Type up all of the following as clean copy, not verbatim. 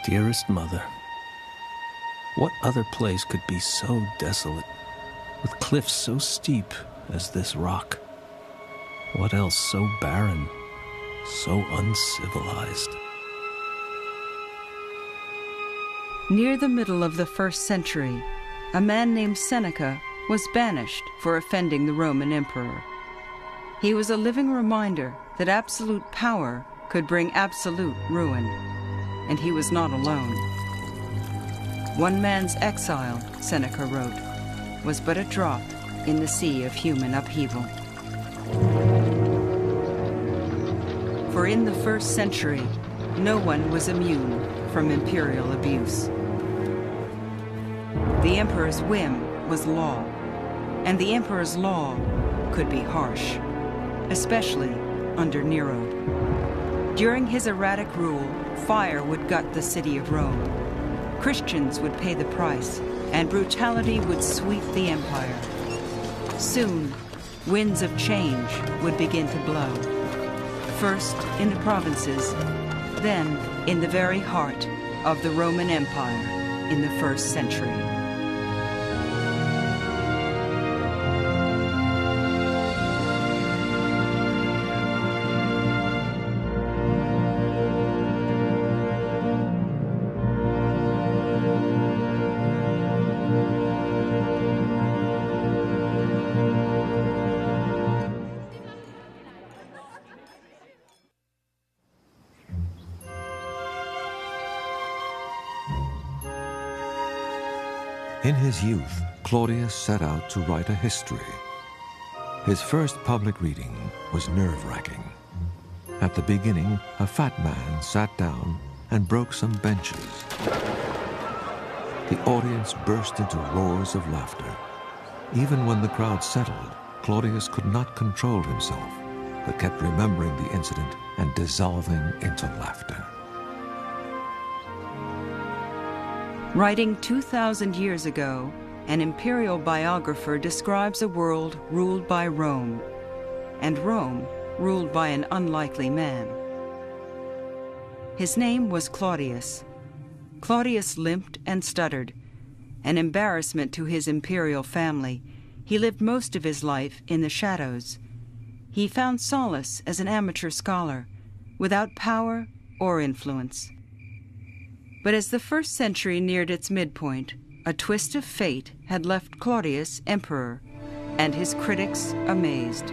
Dearest mother, what other place could be so desolate, with cliffs so steep as this rock? What else so barren, so uncivilized? Near the middle of the 1st century, a man named Seneca was banished for offending the Roman emperor. He was a living reminder that absolute power could bring absolute ruin, and he was not alone. One man's exile, Seneca wrote, was but a drop in the sea of human upheaval. For in the 1st century, no one was immune from imperial abuse. The emperor's whim was law, and the emperor's law could be harsh, especially under Nero. During his erratic rule, fire would gut the city of Rome. Christians would pay the price, and brutality would sweep the empire. Soon, winds of change would begin to blow. First in the provinces, then in the very heart of the Roman Empire in the 1st century. In his youth, Claudius set out to write a history. His first public reading was nerve-wracking. At the beginning, a fat man sat down and broke some benches. The audience burst into roars of laughter. Even when the crowd settled, Claudius could not control himself, but kept remembering the incident and dissolving into laughter. Writing 2,000 years ago, an imperial biographer describes a world ruled by Rome, and Rome ruled by an unlikely man. His name was Claudius. Claudius limped and stuttered, an embarrassment to his imperial family. He lived most of his life in the shadows. He found solace as an amateur scholar, without power or influence. But as the 1st century neared its midpoint, a twist of fate had left Claudius emperor, and his critics amazed.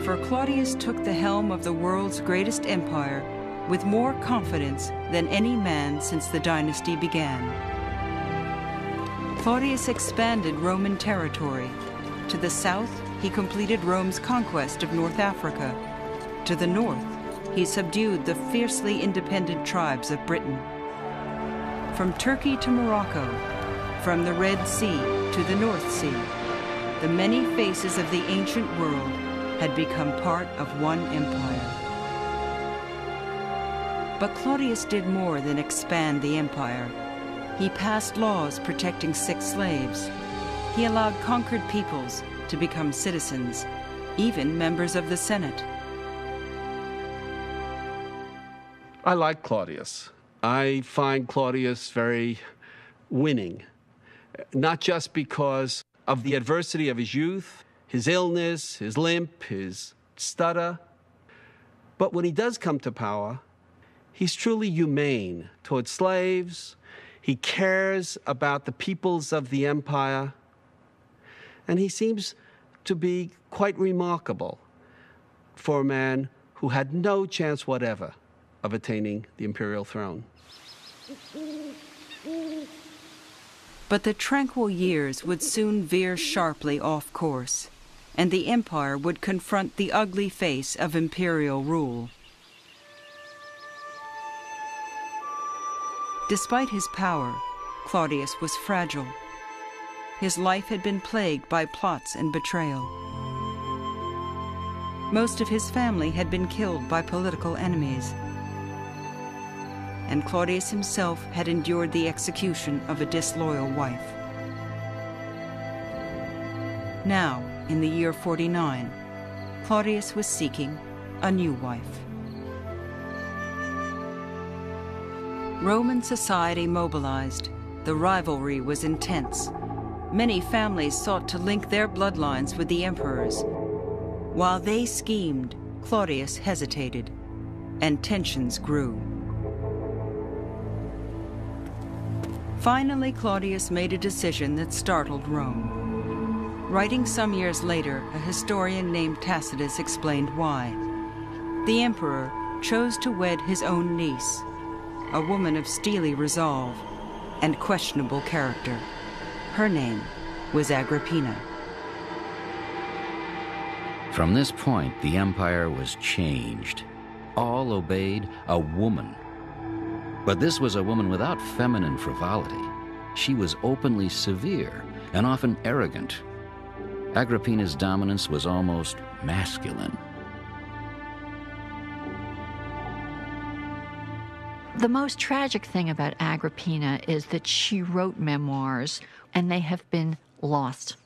For Claudius took the helm of the world's greatest empire with more confidence than any man since the dynasty began. Claudius expanded Roman territory. To the south, he completed Rome's conquest of North Africa. To the north, he subdued the fiercely independent tribes of Britain. From Turkey to Morocco, from the Red Sea to the North Sea, the many faces of the ancient world had become part of one empire. But Claudius did more than expand the empire. He passed laws protecting sick slaves. He allowed conquered peoples to become citizens, even members of the Senate. I like Claudius. I find Claudius very winning, not just because of the adversity of his youth, his illness, his limp, his stutter, but when he does come to power, he's truly humane towards slaves. He cares about the peoples of the empire, and he seems to be quite remarkable for a man who had no chance whatever of attaining the imperial throne. But the tranquil years would soon veer sharply off course, and the empire would confront the ugly face of imperial rule. Despite his power, Claudius was fragile. His life had been plagued by plots and betrayal. Most of his family had been killed by political enemies, and Claudius himself had endured the execution of a disloyal wife. Now, in the year 49, Claudius was seeking a new wife. Roman society mobilized. The rivalry was intense. Many families sought to link their bloodlines with the emperors. While they schemed, Claudius hesitated, and tensions grew. Finally, Claudius made a decision that startled Rome. Writing some years later, a historian named Tacitus explained why. The emperor chose to wed his own niece, a woman of steely resolve and questionable character. Her name was Agrippina. From this point, the empire was changed. All obeyed a woman. But this was a woman without feminine frivolity. She was openly severe and often arrogant. Agrippina's dominance was almost masculine. The most tragic thing about Agrippina is that she wrote memoirs, and they have been lost.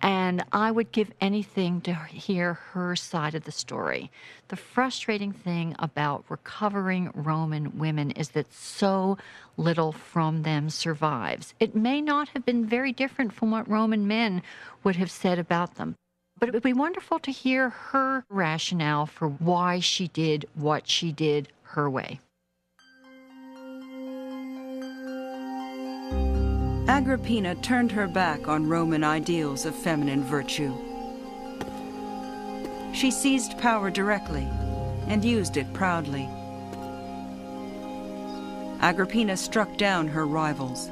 And I would give anything to hear her side of the story. The frustrating thing about recovering Roman women is that so little from them survives. It may not have been very different from what Roman men would have said about them. But it would be wonderful to hear her rationale for why she did what she did her way. Agrippina turned her back on Roman ideals of feminine virtue. She seized power directly and used it proudly. Agrippina struck down her rivals,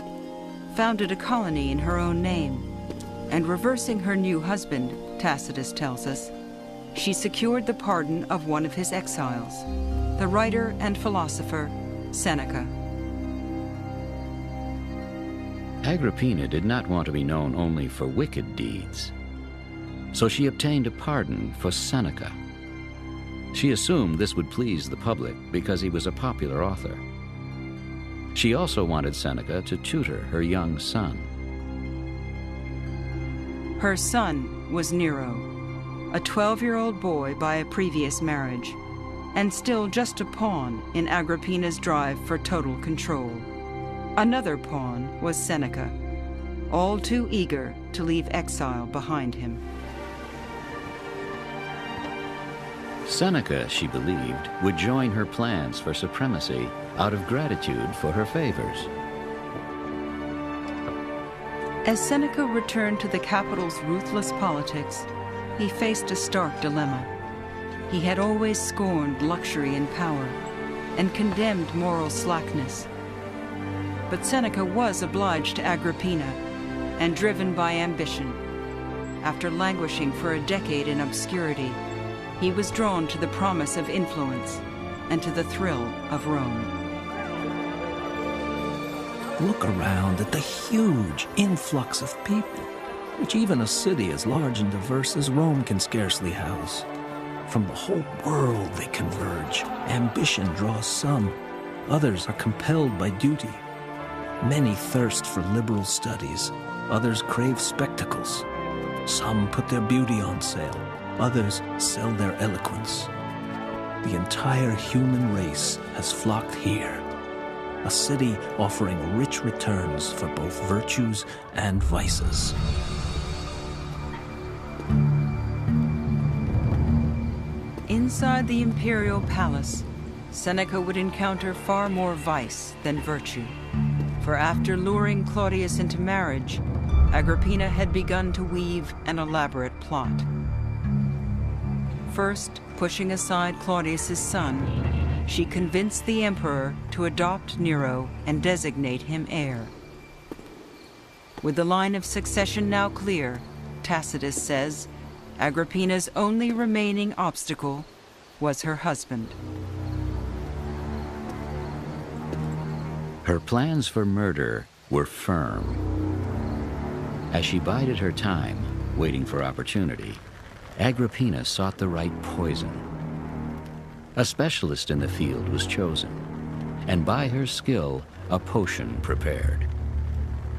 founded a colony in her own name, and reversing her new husband, Tacitus tells us, she secured the pardon of one of his exiles, the writer and philosopher Seneca. Agrippina did not want to be known only for wicked deeds, so she obtained a pardon for Seneca. She assumed this would please the public because he was a popular author. She also wanted Seneca to tutor her young son. Her son was Nero, a 12-year-old boy by a previous marriage, and still just a pawn in Agrippina's drive for total control. Another pawn was Seneca, all too eager to leave exile behind him. Seneca, she believed, would join her plans for supremacy out of gratitude for her favors. As Seneca returned to the capital's ruthless politics, he faced a stark dilemma. He had always scorned luxury and power, and condemned moral slackness. But Seneca was obliged to Agrippina, and driven by ambition. After languishing for a decade in obscurity, he was drawn to the promise of influence and to the thrill of Rome. Look around at the huge influx of people, which even a city as large and diverse as Rome can scarcely house. From the whole world they converge. Ambition draws some. Others are compelled by duty. Many thirst for liberal studies. Others crave spectacles. Some put their beauty on sale. Others sell their eloquence. The entire human race has flocked here. A city offering rich returns for both virtues and vices. Inside the imperial palace, Seneca would encounter far more vice than virtue. For after luring Claudius into marriage, Agrippina had begun to weave an elaborate plot. First, pushing aside Claudius's son, she convinced the emperor to adopt Nero and designate him heir. With the line of succession now clear, Tacitus says, Agrippina's only remaining obstacle was her husband. Her plans for murder were firm. As she bided her time, waiting for opportunity, Agrippina sought the right poison. A specialist in the field was chosen, and by her skill, a potion prepared.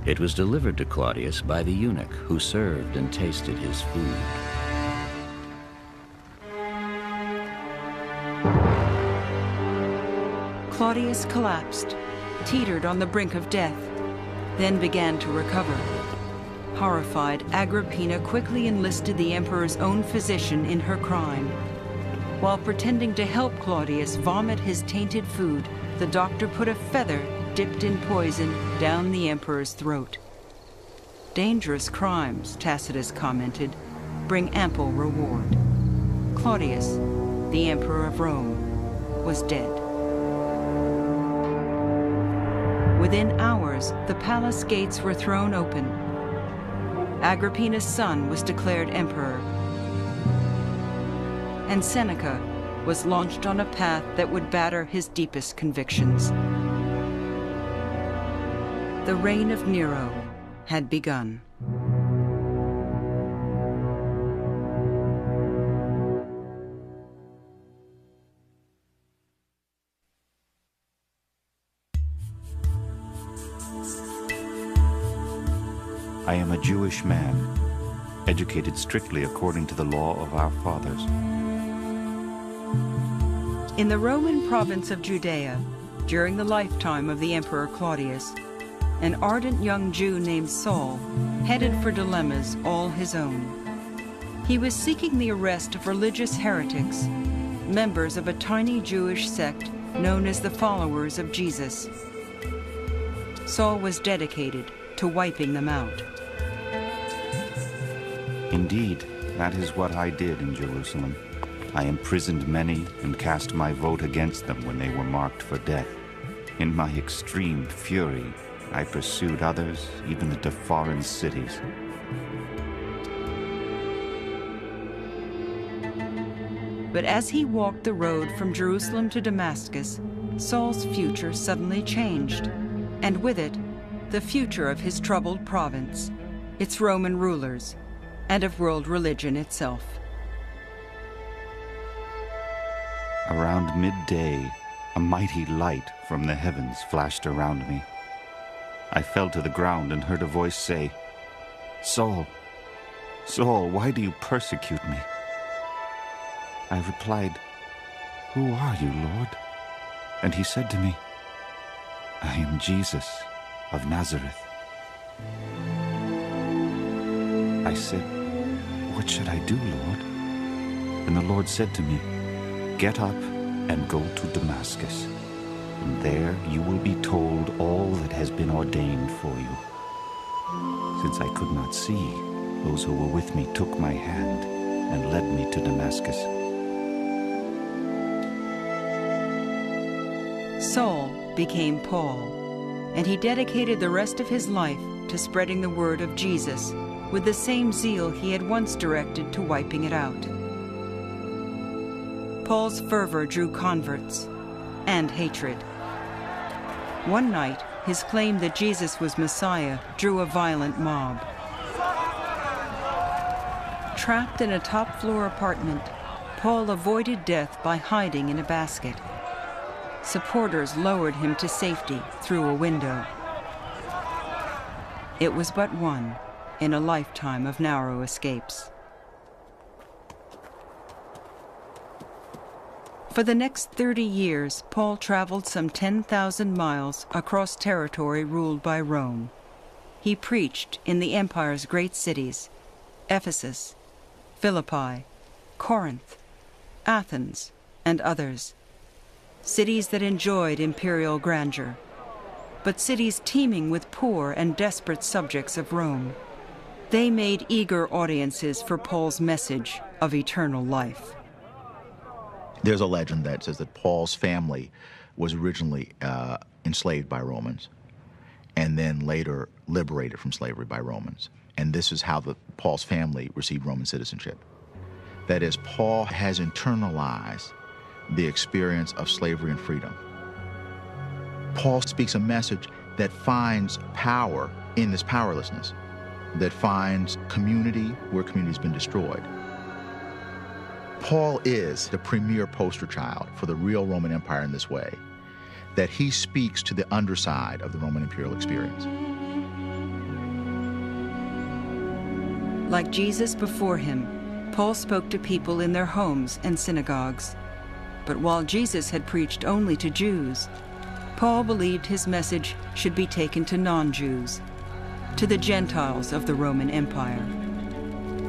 It was delivered to Claudius by the eunuch who served and tasted his food. Claudius collapsed, teetered on the brink of death, then began to recover. Horrified, Agrippina quickly enlisted the emperor's own physician in her crime. While pretending to help Claudius vomit his tainted food, the doctor put a feather dipped in poison down the emperor's throat. Dangerous crimes, Tacitus commented, bring ample reward. Claudius, the emperor of Rome, was dead. Within hours, the palace gates were thrown open. Agrippina's son was declared emperor, and Seneca was launched on a path that would batter his deepest convictions. The reign of Nero had begun. I am a Jewish man, educated strictly according to the law of our fathers. In the Roman province of Judea, during the lifetime of the Emperor Claudius, an ardent young Jew named Saul headed for dilemmas all his own. He was seeking the arrest of religious heretics, members of a tiny Jewish sect known as the followers of Jesus. Saul was dedicated to wiping them out. Indeed, that is what I did in Jerusalem. I imprisoned many and cast my vote against them when they were marked for death. In my extreme fury, I pursued others even into foreign cities. But as he walked the road from Jerusalem to Damascus, Saul's future suddenly changed, and with it, the future of his troubled province, its Roman rulers, and of world religion itself. Around midday, a mighty light from the heavens flashed around me. I fell to the ground and heard a voice say, "Saul, Saul, why do you persecute me?" I replied, "Who are you, Lord?" And he said to me, "I am Jesus of Nazareth." I said, "What should I do, Lord?" And the Lord said to me, "Get up and go to Damascus, and there you will be told all that has been ordained for you." Since I could not see, those who were with me took my hand and led me to Damascus. Saul became Paul, and he dedicated the rest of his life to spreading the word of Jesus with the same zeal he had once directed to wiping it out. Paul's fervor drew converts and hatred. One night, his claim that Jesus was Messiah drew a violent mob. Trapped in a top-floor apartment, Paul avoided death by hiding in a basket. Supporters lowered him to safety through a window. It was but one in a lifetime of narrow escapes. For the next 30 years, Paul traveled some 10,000 miles across territory ruled by Rome. He preached in the empire's great cities, Ephesus, Philippi, Corinth, Athens, and others. Cities that enjoyed imperial grandeur, but cities teeming with poor and desperate subjects of Rome. They made eager audiences for Paul's message of eternal life. There's a legend that says that Paul's family was originally enslaved by Romans and then later liberated from slavery by Romans. And this is how Paul's family received Roman citizenship. That is, Paul has internalized the experience of slavery and freedom. Paul speaks a message that finds power in this powerlessness, that finds community where community's been destroyed. Paul is the premier poster child for the real Roman Empire in this way, that he speaks to the underside of the Roman imperial experience. Like Jesus before him, Paul spoke to people in their homes and synagogues. But while Jesus had preached only to Jews, Paul believed his message should be taken to non-Jews, to the Gentiles of the Roman Empire.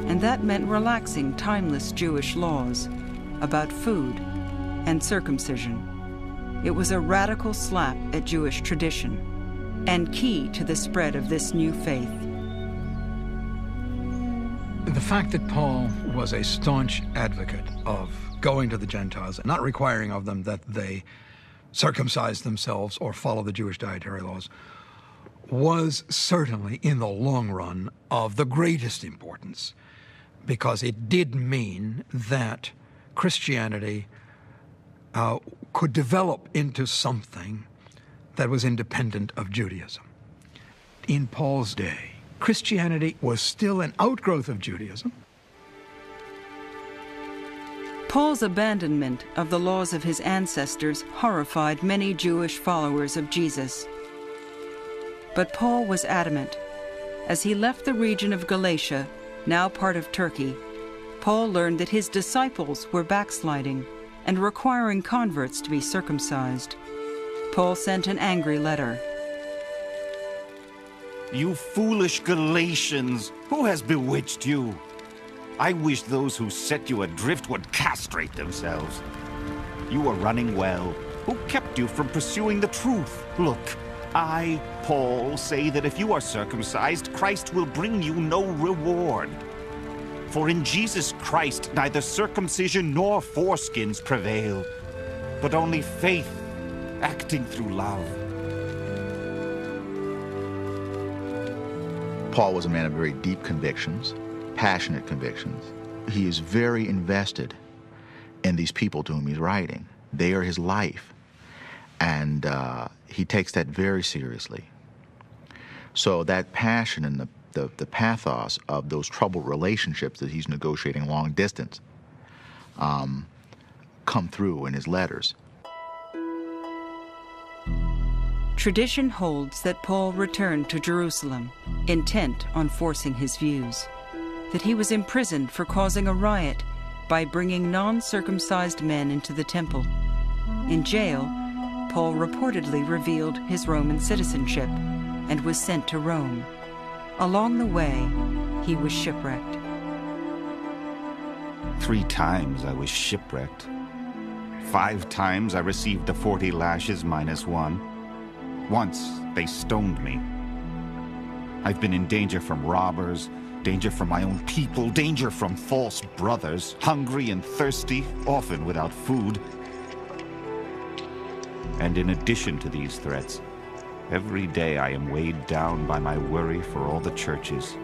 And that meant relaxing timeless Jewish laws about food and circumcision. It was a radical slap at Jewish tradition and key to the spread of this new faith. The fact that Paul was a staunch advocate of going to the Gentiles and not requiring of them that they circumcise themselves or follow the Jewish dietary laws was certainly, in the long run, of the greatest importance, because it did mean that Christianity could develop into something that was independent of Judaism. In Paul's day, Christianity was still an outgrowth of Judaism. Paul's abandonment of the laws of his ancestors horrified many Jewish followers of Jesus. But Paul was adamant. As he left the region of Galatia, now part of Turkey, Paul learned that his disciples were backsliding and requiring converts to be circumcised. Paul sent an angry letter. You foolish Galatians, who has bewitched you? I wish those who set you adrift would castrate themselves. You are running well. Who kept you from pursuing the truth? Look, I, Paul, say that if you are circumcised, Christ will bring you no reward. For in Jesus Christ neither circumcision nor foreskins prevail, but only faith acting through love. Paul was a man of very deep convictions, passionate convictions. He is very invested in these people to whom he's writing. They are his life, and he takes that very seriously. So that passion and the pathos of those troubled relationships that he's negotiating long distance come through in his letters. Tradition holds that Paul returned to Jerusalem, intent on forcing his views, that he was imprisoned for causing a riot by bringing non-circumcised men into the temple. In jail, Paul reportedly revealed his Roman citizenship and was sent to Rome. Along the way, he was shipwrecked. 3 times I was shipwrecked. 5 times I received the 40 lashes minus 1. Once they stoned me. I've been in danger from robbers, danger from my own people, danger from false brothers, hungry and thirsty, often without food. And in addition to these threats, every day I am weighed down by my worry for all the churches.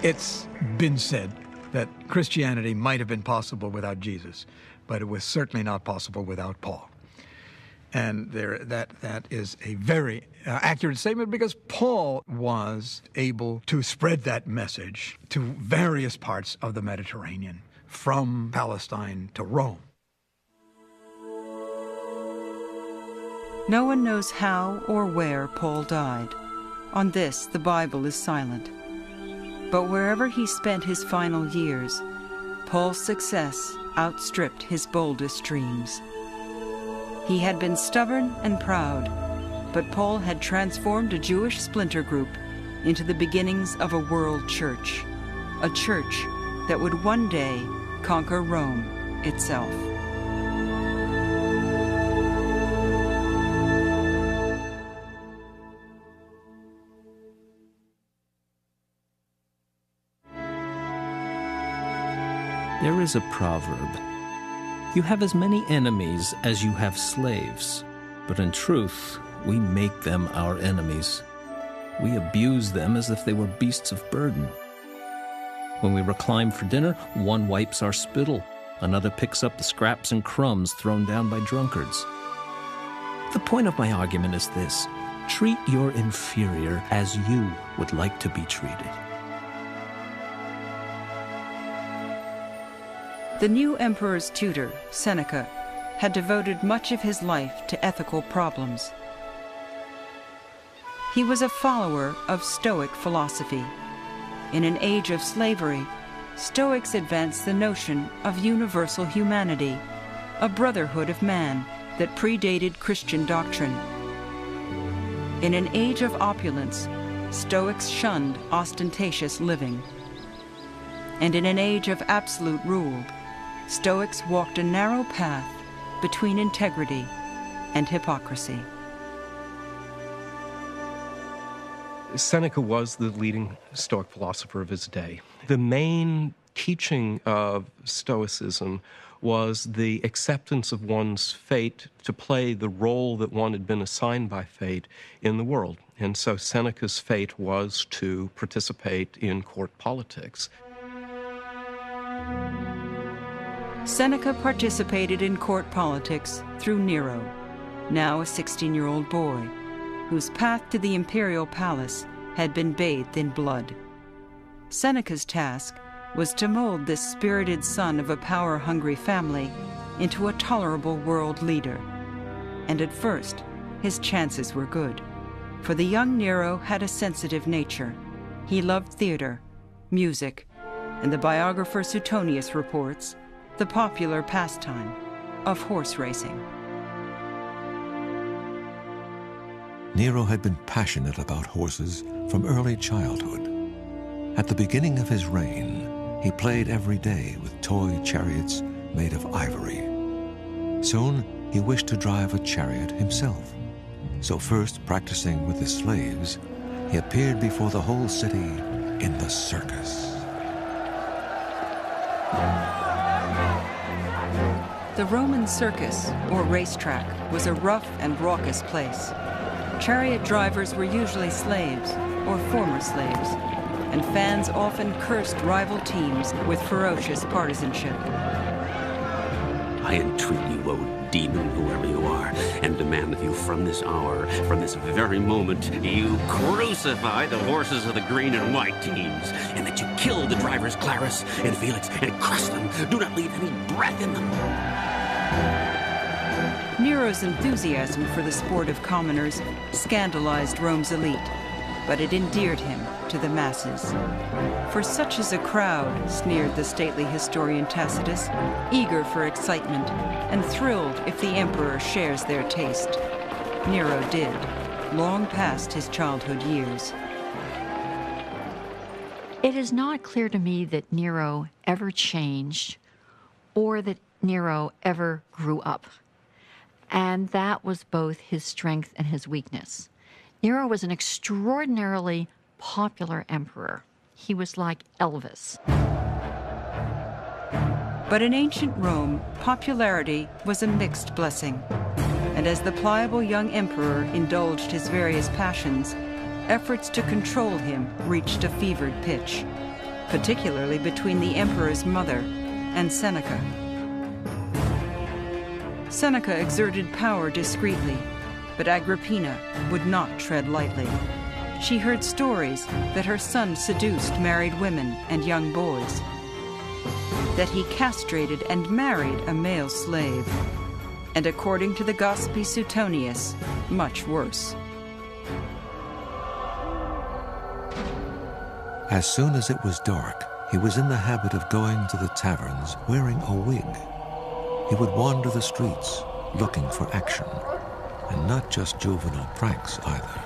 It's been said that Christianity might have been possible without Jesus, but it was certainly not possible without Paul. And that is a very accurate statement, because Paul was able to spread that message to various parts of the Mediterranean, from Palestine to Rome. No one knows how or where Paul died. On this, the Bible is silent. But wherever he spent his final years, Paul's success outstripped his boldest dreams. He had been stubborn and proud, but Paul had transformed a Jewish splinter group into the beginnings of a world church, a church that would one day conquer Rome itself. There is a proverb: you have as many enemies as you have slaves, but in truth, we make them our enemies. We abuse them as if they were beasts of burden. When we recline for dinner, one wipes our spittle, another picks up the scraps and crumbs thrown down by drunkards. The point of my argument is this: treat your inferior as you would like to be treated. The new emperor's tutor, Seneca, had devoted much of his life to ethical problems. He was a follower of Stoic philosophy. In an age of slavery, Stoics advanced the notion of universal humanity a brotherhood of man that predated Christian doctrine. In an age of opulence, Stoics shunned ostentatious living. And in an age of absolute rule, Stoics walked a narrow path between integrity and hypocrisy. Seneca was the leading Stoic philosopher of his day. The main teaching of Stoicism was the acceptance of one's fate to play the role that one had been assigned by fate in the world. And so Seneca's fate was to participate in court politics. Seneca participated in court politics through Nero, now a 16-year-old boy, whose path to the imperial palace had been bathed in blood. Seneca's task was to mold this spirited son of a power-hungry family into a tolerable world leader. And at first, his chances were good, for the young Nero had a sensitive nature. He loved theater, music, and the biographer Suetonius reports the popular pastime of horse racing. Nero had been passionate about horses from early childhood. At the beginning of his reign, he played every day with toy chariots made of ivory. Soon, he wished to drive a chariot himself. So first practicing with his slaves, he appeared before the whole city in the circus. The Roman circus, or racetrack, was a rough and raucous place. Chariot drivers were usually slaves, or former slaves, and fans often cursed rival teams with ferocious partisanship. I entreat you, O demon, whoever you are, and demand of you from this hour, from this very moment, you crucify the horses of the green and white teams, and that you kill the drivers Clarus and Felix and crush them. Do not leave any breath in them. Nero's enthusiasm for the sport of commoners scandalized Rome's elite, but it endeared him to the masses. For such is a crowd, sneered the stately historian Tacitus, eager for excitement and thrilled if the emperor shares their taste. Nero did, long past his childhood years. It is not clear to me that Nero ever changed or that Nero ever grew up. And that was both his strength and his weakness. Nero was an extraordinarily popular emperor. He was like Elvis. But in ancient Rome, popularity was a mixed blessing. And as the pliable young emperor indulged his various passions, efforts to control him reached a fevered pitch, particularly between the emperor's mother and Seneca. Seneca exerted power discreetly, but Agrippina would not tread lightly. She heard stories that her son seduced married women and young boys, that he castrated and married a male slave, and according to the gossipy Suetonius, much worse. As soon as it was dark, he was in the habit of going to the taverns wearing a wig. He would wander the streets looking for action, and not just juvenile pranks either.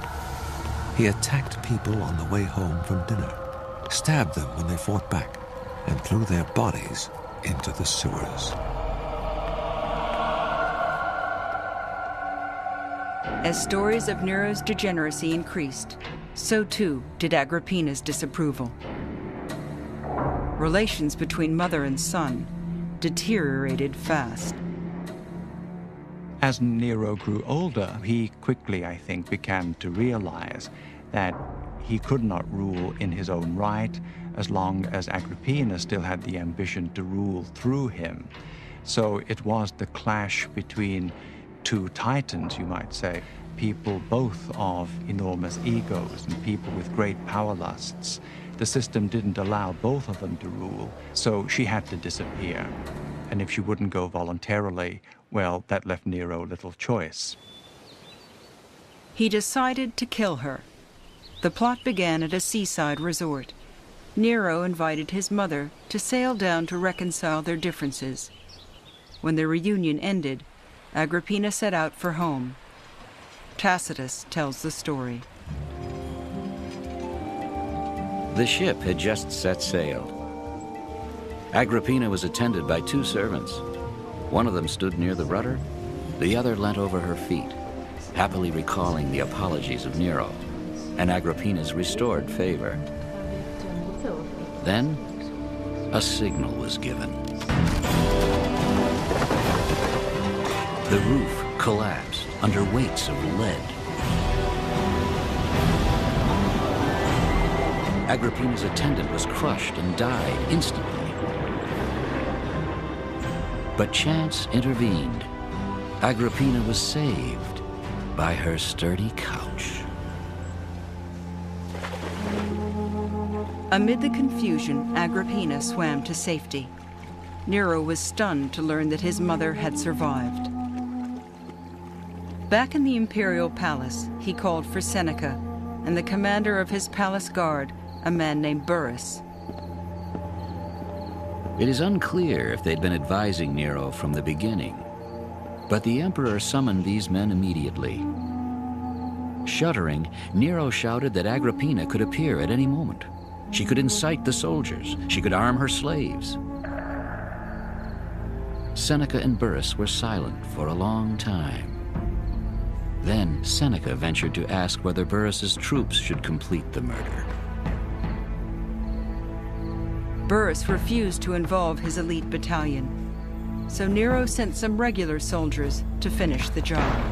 He attacked people on the way home from dinner, stabbed them when they fought back, and threw their bodies into the sewers. As stories of Nero's degeneracy increased, so too did Agrippina's disapproval. Relations between mother and son deteriorated fast. As Nero grew older, he quickly, I think, began to realize that he could not rule in his own right as long as Agrippina still had the ambition to rule through him. So it was the clash between two titans, you might say, people both of enormous egos and people with great power lusts. The system didn't allow both of them to rule, so she had to disappear. And if she wouldn't go voluntarily, well, that left Nero little choice. He decided to kill her. The plot began at a seaside resort. Nero invited his mother to sail down to reconcile their differences. when the reunion ended, Agrippina set out for home. Tacitus tells the story. The ship had just set sail. Agrippina was attended by 2 servants. One of them stood near the rudder, the other leant over her feet, happily recalling the apologies of Nero and Agrippina's restored favor. Then, a signal was given. The roof collapsed under weights of lead. Agrippina's attendant was crushed and died instantly. But chance intervened. Agrippina was saved by her sturdy couch. Amid the confusion, Agrippina swam to safety. Nero was stunned to learn that his mother had survived. Back in the imperial palace, he called for Seneca and the commander of his palace guard, a man named Burrus. It is unclear if they'd been advising Nero from the beginning, but the emperor summoned these men immediately. Shuddering, Nero shouted that Agrippina could appear at any moment. She could incite the soldiers. She could arm her slaves. Seneca and Burrus were silent for a long time. Then Seneca ventured to ask whether Burrus's troops should complete the murder. Burrus refused to involve his elite battalion, so Nero sent some regular soldiers to finish the job.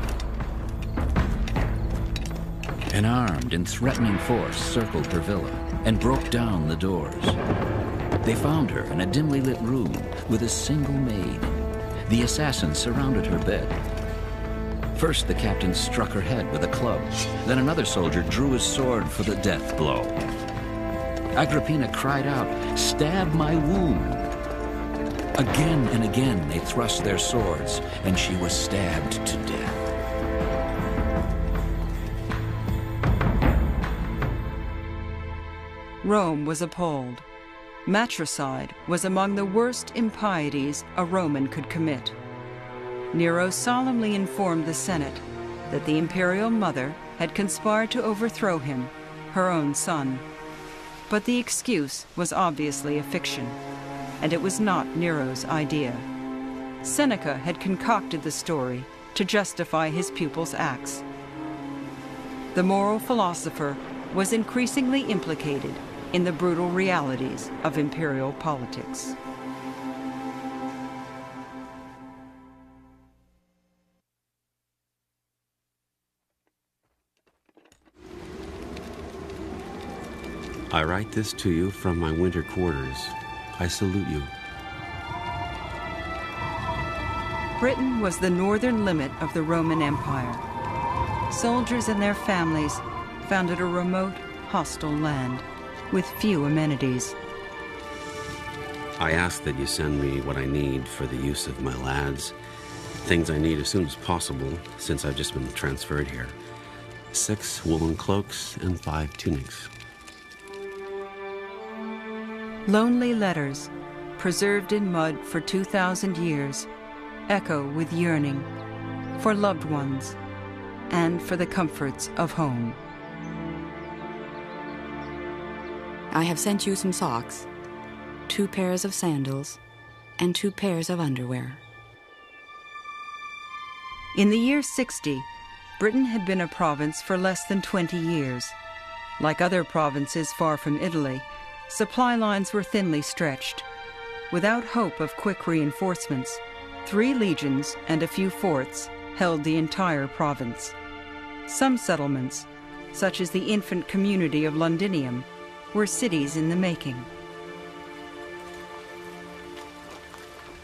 An armed and threatening force circled her villa and broke down the doors. They found her in a dimly lit room with a single maid. The assassins surrounded her bed. First, the captain struck her head with a club. Then another soldier drew his sword for the death blow. Agrippina cried out, "Stab my wound!" Again and again they thrust their swords, and she was stabbed to death. Rome was appalled. Matricide was among the worst impieties a Roman could commit. Nero solemnly informed the Senate that the imperial mother had conspired to overthrow him, her own son. But the excuse was obviously a fiction, and it was not Nero's idea. Seneca had concocted the story to justify his pupil's acts. The moral philosopher was increasingly implicated in the brutal realities of imperial politics. I write this to you from my winter quarters. I salute you. Britain was the northern limit of the Roman Empire. Soldiers and their families found it a remote, hostile land with few amenities. I ask that you send me what I need for the use of my lads. Things I need as soon as possible, since I've just been transferred here. 6 woolen cloaks and 5 tunics. Lonely letters, preserved in mud for 2,000 years, echo with yearning for loved ones and for the comforts of home. I have sent you some socks, 2 pairs of sandals, and 2 pairs of underwear. In the year 60, Britain had been a province for less than 20 years. Like other provinces far from Italy, supply lines were thinly stretched. Without hope of quick reinforcements, 3 legions and a few forts held the entire province. Some settlements, such as the infant community of Londinium, were cities in the making.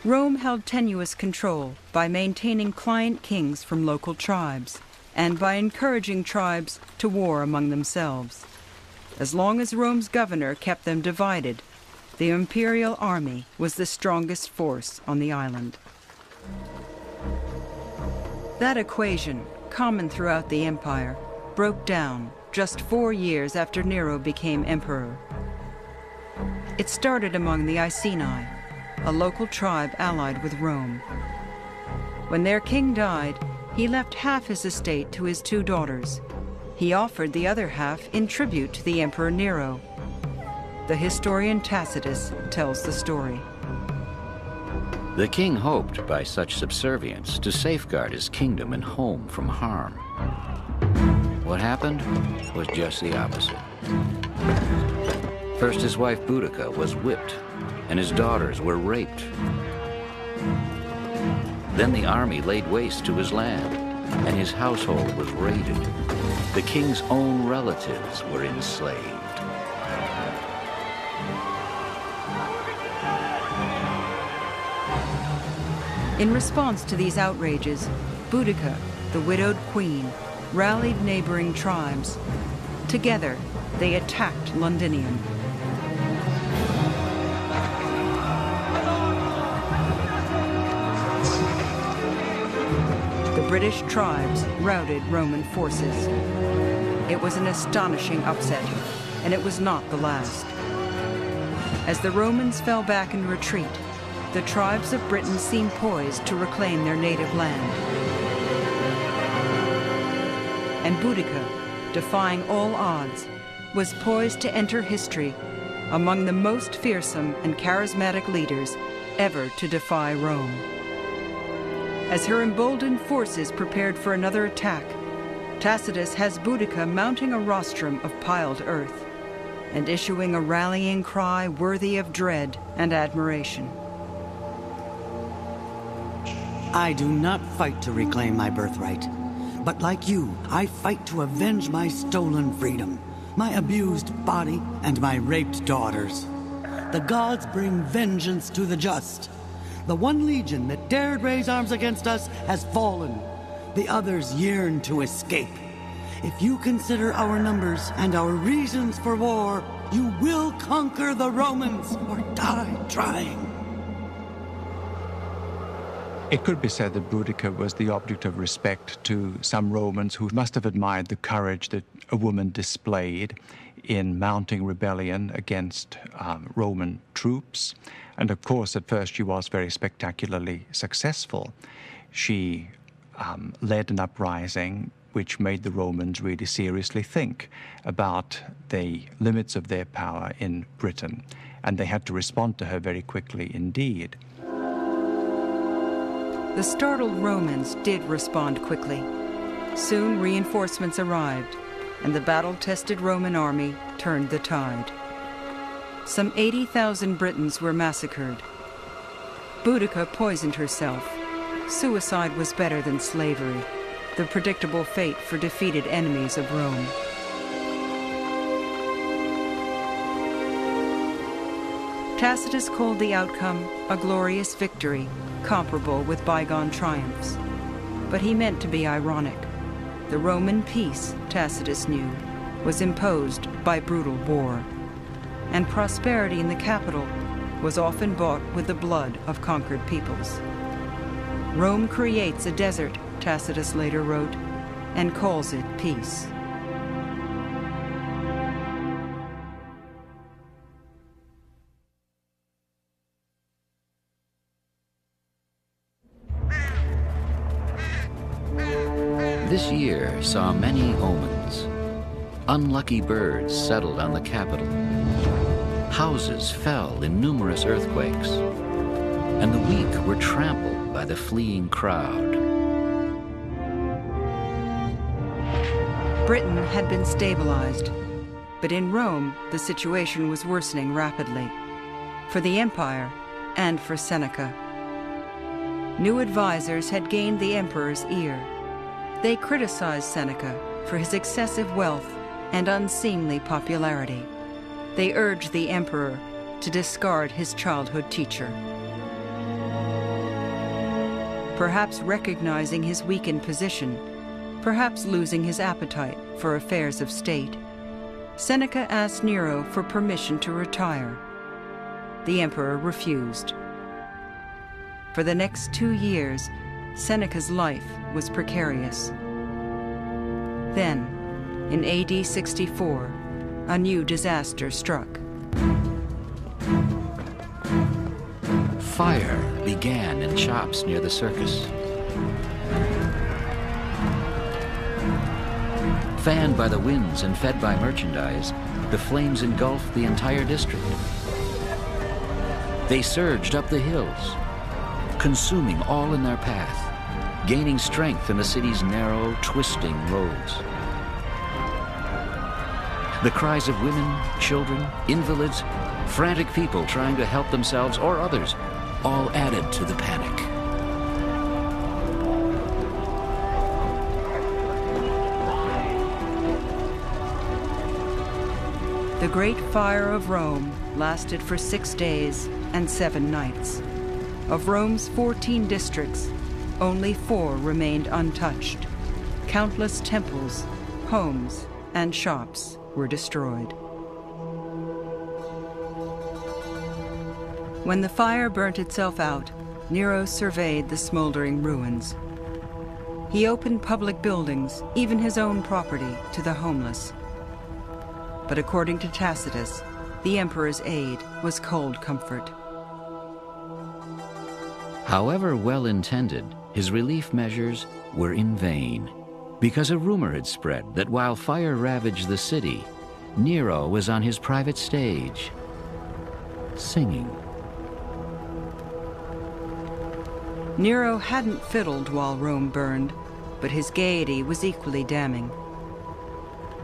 Rome held tenuous control by maintaining client kings from local tribes and by encouraging tribes to war among themselves. As long as Rome's governor kept them divided, the imperial army was the strongest force on the island. That equation, common throughout the empire, broke down just 4 years after Nero became emperor. It started among the Iceni, a local tribe allied with Rome. When their king died, he left half his estate to his 2 daughters. He offered the other half in tribute to the Emperor Nero. The historian Tacitus tells the story. The king hoped by such subservience to safeguard his kingdom and home from harm. What happened was just the opposite. First, his wife Boudica was whipped, and his daughters were raped. Then the army laid waste to his land, and his household was raided. The king's own relatives were enslaved. In response to these outrages, Boudica, the widowed queen, rallied neighboring tribes. Together, they attacked Londinium. The British tribes routed Roman forces. It was an astonishing upset, and it was not the last. As the Romans fell back in retreat, the tribes of Britain seemed poised to reclaim their native land. And Boudica, defying all odds, was poised to enter history among the most fearsome and charismatic leaders ever to defy Rome. As her emboldened forces prepared for another attack, Tacitus has Boudica mounting a rostrum of piled earth and issuing a rallying cry worthy of dread and admiration. I do not fight to reclaim my birthright, but like you, I fight to avenge my stolen freedom, my abused body, and my raped daughters. The gods bring vengeance to the just. The one legion that dared raise arms against us has fallen. The others yearn to escape. If you consider our numbers and our reasons for war, you will conquer the Romans or die trying. It could be said that Boudica was the object of respect to some Romans who must have admired the courage that a woman displayed in mounting rebellion against Roman troops. And of course, at first she was very spectacularly successful. She led an uprising which made the Romans really seriously think about the limits of their power in Britain. And they had to respond to her very quickly indeed. The startled Romans did respond quickly. Soon reinforcements arrived, and the battle-tested Roman army turned the tide. Some 80,000 Britons were massacred. Boudica poisoned herself. Suicide was better than slavery, the predictable fate for defeated enemies of Rome. Tacitus called the outcome a glorious victory, comparable with bygone triumphs. But he meant to be ironic. The Roman peace, Tacitus knew, was imposed by brutal war, and prosperity in the capital was often bought with the blood of conquered peoples. Rome creates a desert, Tacitus later wrote, and calls it peace. This year saw many omens. Unlucky birds settled on the capital. Houses fell in numerous earthquakes, and the weak were trampled by the fleeing crowd. Britain had been stabilized, but in Rome, the situation was worsening rapidly, for the empire and for Seneca. New advisors had gained the emperor's ear. They criticized Seneca for his excessive wealth and unseemly popularity. They urged the emperor to discard his childhood teacher. Perhaps recognizing his weakened position, perhaps losing his appetite for affairs of state, Seneca asked Nero for permission to retire. The emperor refused. For the next 2 years, Seneca's life was precarious. Then, in AD 64, a new disaster struck. Fire began in shops near the circus. Fanned by the winds and fed by merchandise, the flames engulfed the entire district. They surged up the hills, consuming all in their path, gaining strength in the city's narrow, twisting roads. The cries of women, children, invalids, frantic people trying to help themselves or others, all added to the panic. The Great Fire of Rome lasted for 6 days and 7 nights. Of Rome's 14 districts, only 4 remained untouched. Countless temples, homes, and shops were destroyed. When the fire burnt itself out, Nero surveyed the smoldering ruins. He opened public buildings, even his own property, to the homeless. But according to Tacitus, the emperor's aid was cold comfort. However well-intended, his relief measures were in vain, because a rumor had spread that while fire ravaged the city, Nero was on his private stage, singing. Nero hadn't fiddled while Rome burned, but his gaiety was equally damning.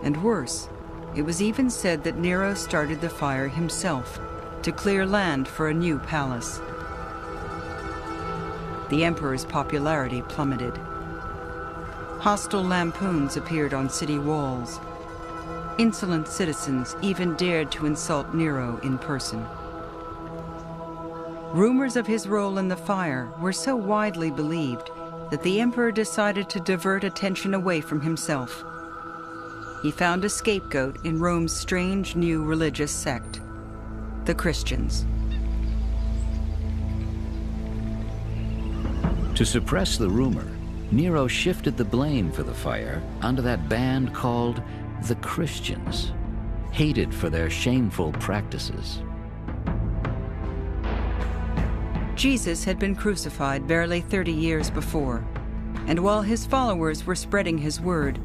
And worse, it was even said that Nero started the fire himself to clear land for a new palace. The emperor's popularity plummeted. Hostile lampoons appeared on city walls. Insolent citizens even dared to insult Nero in person. Rumors of his role in the fire were so widely believed that the emperor decided to divert attention away from himself. He found a scapegoat in Rome's strange new religious sect, the Christians. To suppress the rumor, Nero shifted the blame for the fire onto that band called the Christians, hated for their shameful practices. Jesus had been crucified barely 30 years before, and while his followers were spreading his word,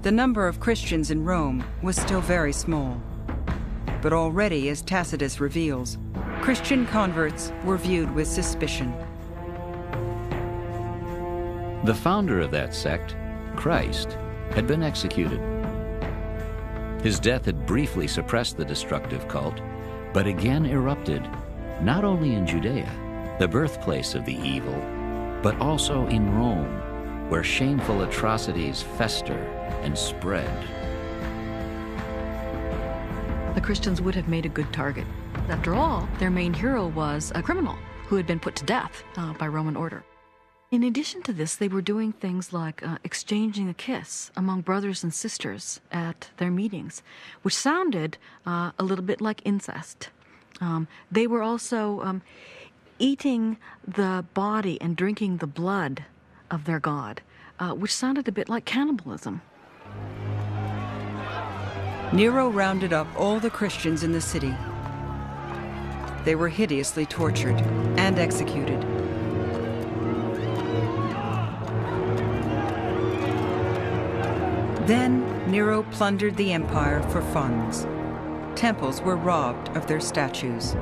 the number of Christians in Rome was still very small. But already, as Tacitus reveals, Christian converts were viewed with suspicion. The founder of that sect, Christ, had been executed. His death had briefly suppressed the destructive cult, but again erupted, not only in Judea, the birthplace of the evil, but also in Rome, where shameful atrocities fester and spread. The Christians would have made a good target. After all, their main hero was a criminal who had been put to death by Roman order. In addition to this, they were doing things like exchanging a kiss among brothers and sisters at their meetings, which sounded a little bit like incest. They were also eating the body and drinking the blood of their god, which sounded a bit like cannibalism. Nero rounded up all the Christians in the city. They were hideously tortured and executed. Then Nero plundered the empire for funds. Temples were robbed of their statues.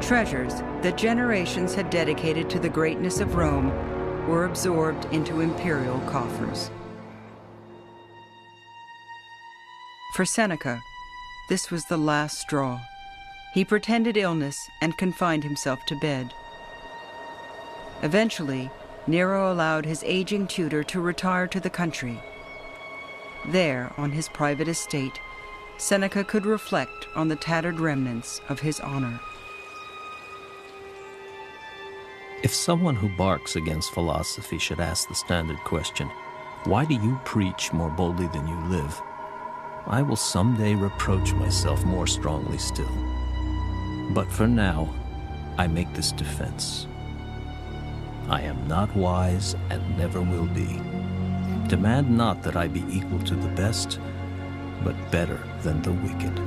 Treasures that generations had dedicated to the greatness of Rome were absorbed into imperial coffers. For Seneca, this was the last straw. He pretended illness and confined himself to bed. Eventually, Nero allowed his aging tutor to retire to the country. There, on his private estate, Seneca could reflect on the tattered remnants of his honor. If someone who barks against philosophy should ask the standard question, "Why do you preach more boldly than you live?" I will someday reproach myself more strongly still. But for now, I make this defense. I am not wise and never will be. Demand not that I be equal to the best, but better than the wicked.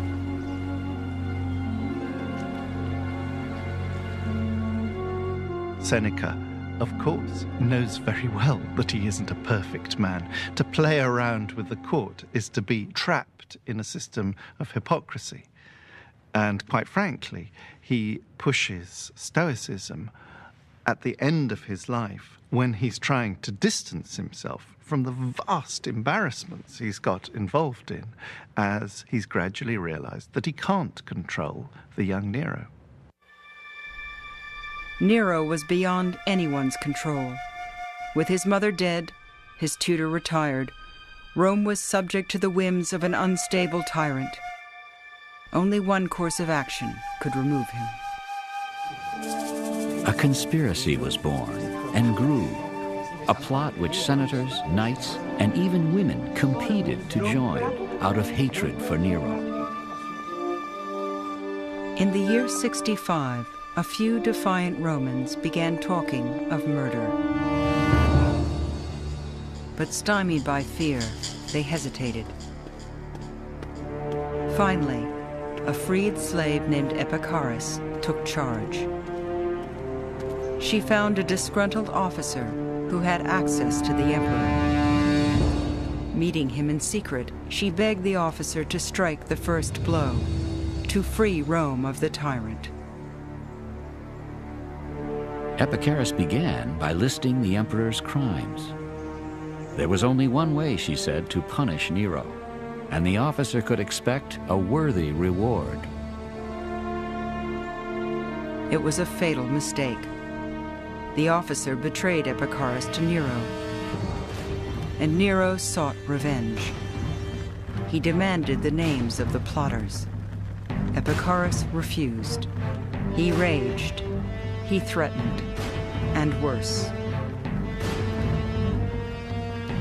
Seneca of course, knows very well that he isn't a perfect man. To play around with the court is to be trapped in a system of hypocrisy. And quite frankly, he pushes Stoicism at the end of his life when he's trying to distance himself from the vast embarrassments he's got involved in, as he's gradually realized that he can't control the young Nero. Nero was beyond anyone's control. With his mother dead, his tutor retired, Rome was subject to the whims of an unstable tyrant. Only one course of action could remove him. A conspiracy was born and grew, a plot which senators, knights, and even women competed to join out of hatred for Nero. In the year 65, a few defiant Romans began talking of murder. But stymied by fear, they hesitated. Finally, a freed slave named Epicharis took charge. She found a disgruntled officer who had access to the emperor. Meeting him in secret, she begged the officer to strike the first blow, to free Rome of the tyrant. Epicharis began by listing the emperor's crimes. There was only one way, she said, to punish Nero, and the officer could expect a worthy reward. It was a fatal mistake. The officer betrayed Epicharis to Nero, and Nero sought revenge. He demanded the names of the plotters. Epicharis refused. He raged. He threatened, and worse.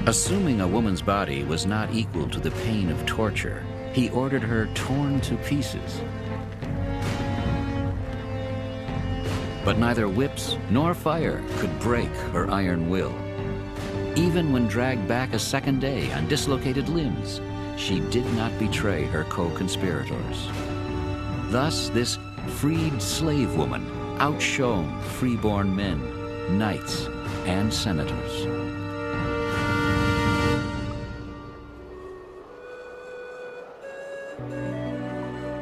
Assuming a woman's body was not equal to the pain of torture, he ordered her torn to pieces. But neither whips nor fire could break her iron will. Even when dragged back a second day on dislocated limbs, she did not betray her co-conspirators. Thus, this freed slave woman outshone freeborn men, knights, and senators.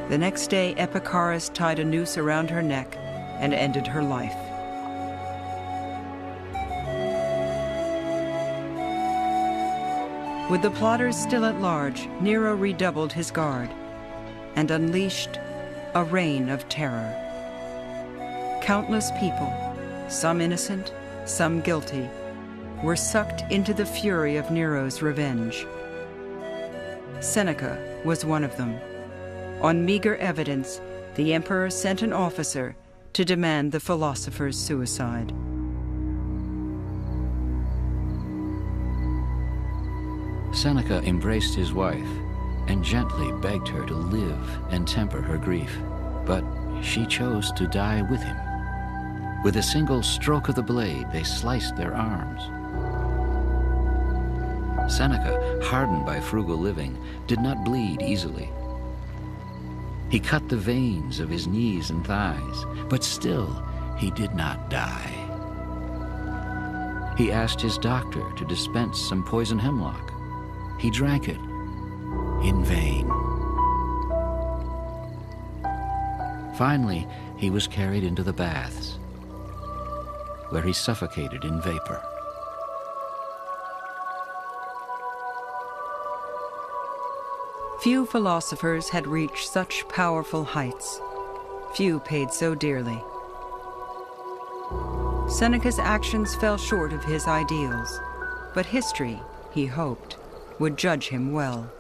The next day, Epicharis tied a noose around her neck and ended her life. With the plotters still at large, Nero redoubled his guard and unleashed a reign of terror. Countless people, some innocent, some guilty, were sucked into the fury of Nero's revenge. Seneca was one of them. On meager evidence, the emperor sent an officer to demand the philosopher's suicide. Seneca embraced his wife and gently begged her to live and temper her grief, but she chose to die with him. With a single stroke of the blade, they sliced their arms. Seneca, hardened by frugal living, did not bleed easily. He cut the veins of his knees and thighs, but still he did not die. He asked his doctor to dispense some poison hemlock. He drank it in vain. Finally, he was carried into the baths, where he suffocated in vapor. Few philosophers had reached such powerful heights. Few paid so dearly. Seneca's actions fell short of his ideals, but history, he hoped, would judge him well.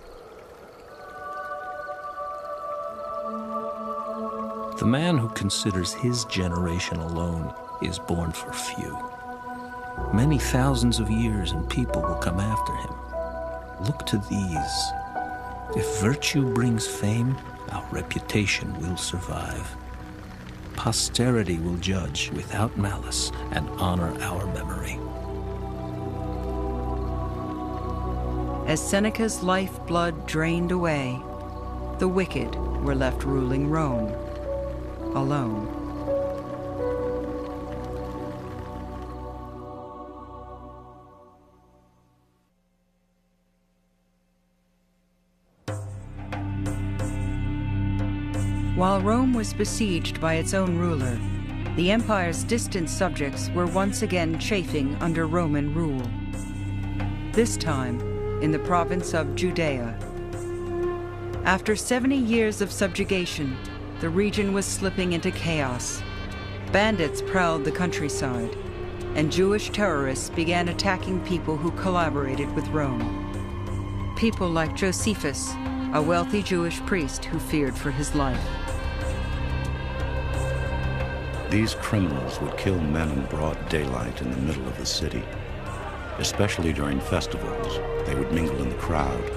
The man who considers his generation alone is born for few. Many thousands of years and people will come after him. Look to these. If virtue brings fame, our reputation will survive. Posterity will judge without malice and honor our memory. As Seneca's lifeblood drained away, the wicked were left ruling Rome, alone. While Rome was besieged by its own ruler, the empire's distant subjects were once again chafing under Roman rule. This time in the province of Judea. After 70 years of subjugation, the region was slipping into chaos. Bandits prowled the countryside, and Jewish terrorists began attacking people who collaborated with Rome. People like Josephus, a wealthy Jewish priest who feared for his life. These criminals would kill men in broad daylight in the middle of the city. Especially during festivals, they would mingle in the crowd,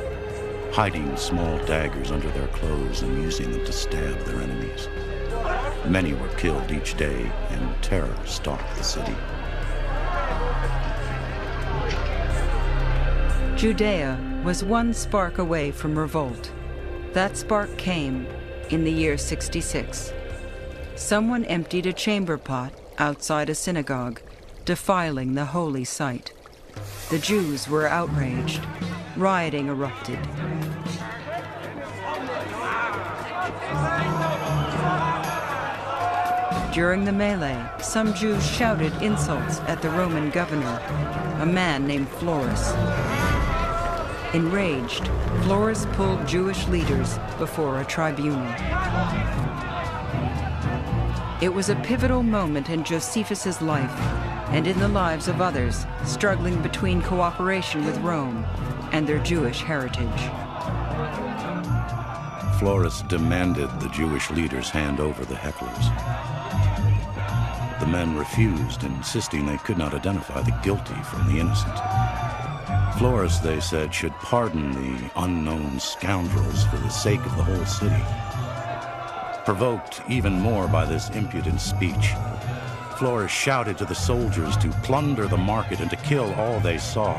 hiding small daggers under their clothes and using them to stab their enemies. Many were killed each day, and terror stalked the city. Judea was one spark away from revolt. That spark came in the year 66. Someone emptied a chamber pot outside a synagogue, defiling the holy site. The Jews were outraged. Rioting erupted. During the melee, some Jews shouted insults at the Roman governor, a man named Florus. Enraged, Florus pulled Jewish leaders before a tribunal. It was a pivotal moment in Josephus's life and in the lives of others struggling between cooperation with Rome and their Jewish heritage. Florus demanded the Jewish leaders hand over the hecklers. The men refused, insisting they could not identify the guilty from the innocent. Florus, they said, should pardon the unknown scoundrels for the sake of the whole city. Provoked even more by this impudent speech, Florus shouted to the soldiers to plunder the market and to kill all they saw.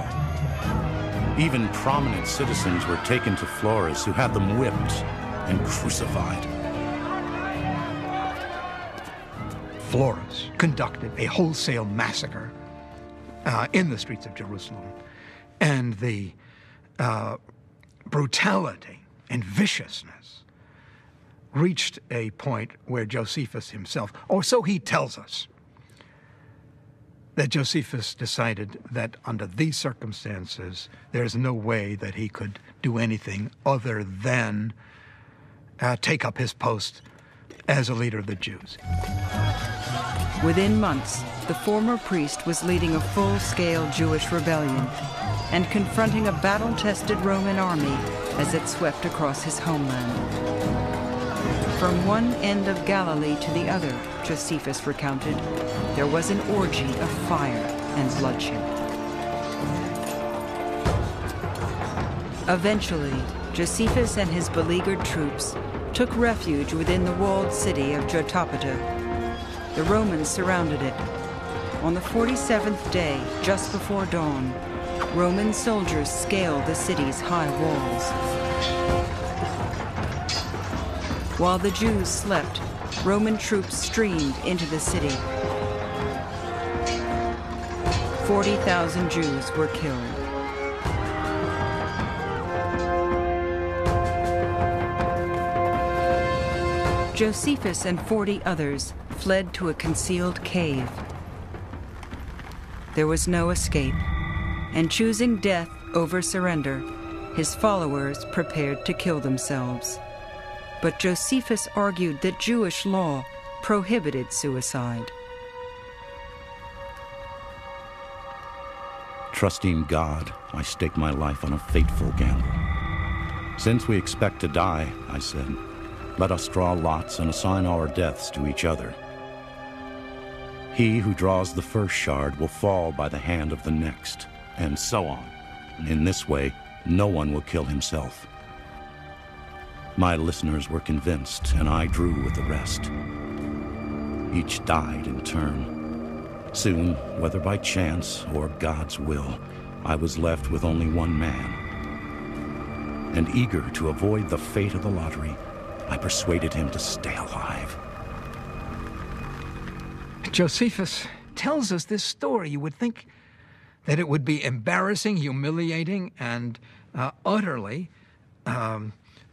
Even prominent citizens were taken to Florus, who had them whipped and crucified. Florus conducted a wholesale massacre in the streets of Jerusalem. And the brutality and viciousness reached a point where Josephus himself, or so he tells us, that Josephus decided that under these circumstances, there's no way that he could do anything other than take up his post as a leader of the Jews. Within months, the former priest was leading a full-scale Jewish rebellion and confronting a battle-tested Roman army as it swept across his homeland. From one end of Galilee to the other, Josephus recounted, there was an orgy of fire and bloodshed. Eventually, Josephus and his beleaguered troops took refuge within the walled city of Jotapata. The Romans surrounded it. On the 47th day, just before dawn, Roman soldiers scaled the city's high walls. While the Jews slept, Roman troops streamed into the city. 40,000 Jews were killed. Josephus and 40 others fled to a concealed cave. There was no escape, and choosing death over surrender, his followers prepared to kill themselves. But Josephus argued that Jewish law prohibited suicide. Trusting God, I staked my life on a fateful gamble. Since we expect to die, I said, let us draw lots and assign our deaths to each other. He who draws the first shard will fall by the hand of the next, and so on. In this way, no one will kill himself. My listeners were convinced, and I drew with the rest. Each died in turn. Soon, whether by chance or God's will, I was left with only one man. And eager to avoid the fate of the lottery, I persuaded him to stay alive. Josephus tells us this story. You would think that it would be embarrassing, humiliating, and utterly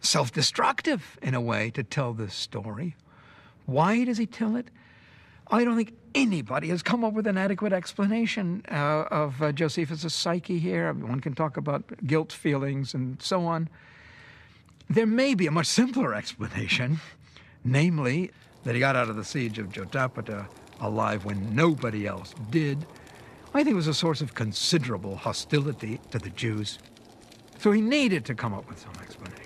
self-destructive, in a way, to tell this story. Why does he tell it? I don't think anybody has come up with an adequate explanation of Josephus' psyche here. One can talk about guilt feelings and so on. There may be a much simpler explanation, namely that he got out of the siege of Jotapata alive when nobody else did. I think it was a source of considerable hostility to the Jews. So he needed to come up with some explanation.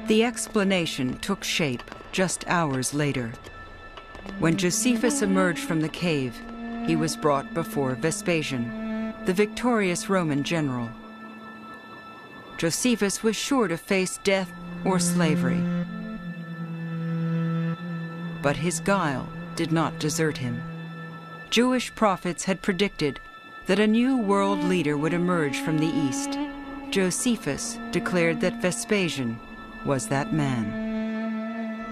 The explanation took shape just hours later. When Josephus emerged from the cave, he was brought before Vespasian, the victorious Roman general. Josephus was sure to face death or slavery. But his guile did not desert him. Jewish prophets had predicted that a new world leader would emerge from the east. Josephus declared that Vespasian was that man.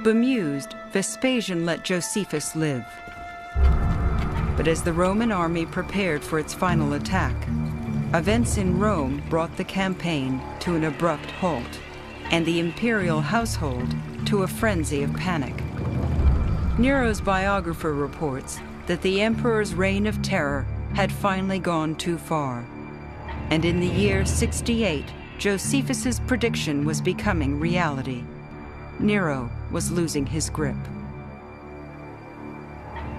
Bemused, Vespasian let Josephus live. But as the Roman army prepared for its final attack, events in Rome brought the campaign to an abrupt halt, and the imperial household to a frenzy of panic. Nero's biographer reports that the emperor's reign of terror had finally gone too far, and in the year 68, Josephus's prediction was becoming reality. Nero was losing his grip.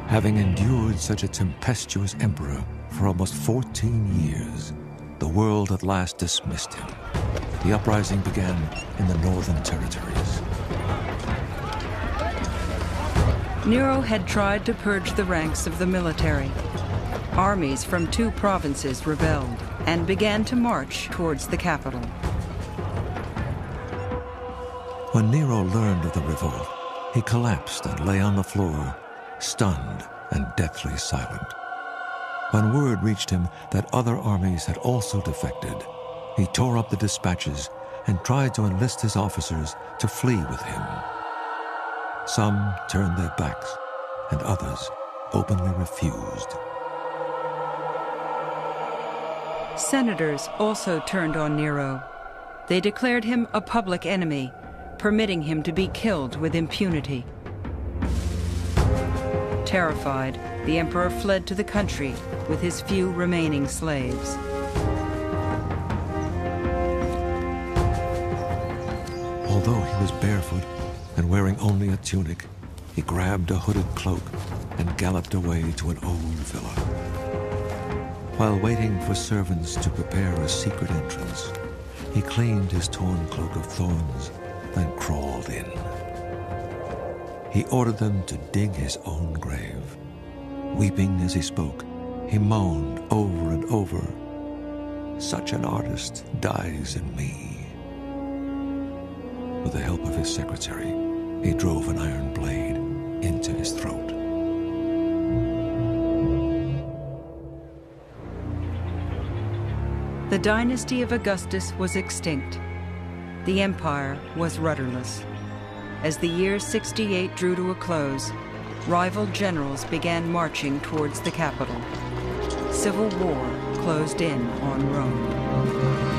Having endured such a tempestuous emperor for almost 14 years, the world at last dismissed him. The uprising began in the northern territories. Nero had tried to purge the ranks of the military. Armies from 2 provinces rebelled and began to march towards the capital. When Nero learned of the revolt, he collapsed and lay on the floor, stunned and deathly silent. When word reached him that other armies had also defected, he tore up the dispatches and tried to enlist his officers to flee with him. Some turned their backs, and others openly refused. Senators also turned on Nero. They declared him a public enemy, permitting him to be killed with impunity. Terrified, the emperor fled to the country with his few remaining slaves. Although he was barefoot and wearing only a tunic, he grabbed a hooded cloak and galloped away to an old villa. While waiting for servants to prepare a secret entrance, he cleaned his torn cloak of thorns, then crawled in. He ordered them to dig his own grave. Weeping as he spoke, he moaned over and over, "Such an artist dies in me." With the help of his secretary, he drove an iron blade into his throat. The dynasty of Augustus was extinct. The empire was rudderless. As the year 68 drew to a close, rival generals began marching towards the capital. Civil war closed in on Rome.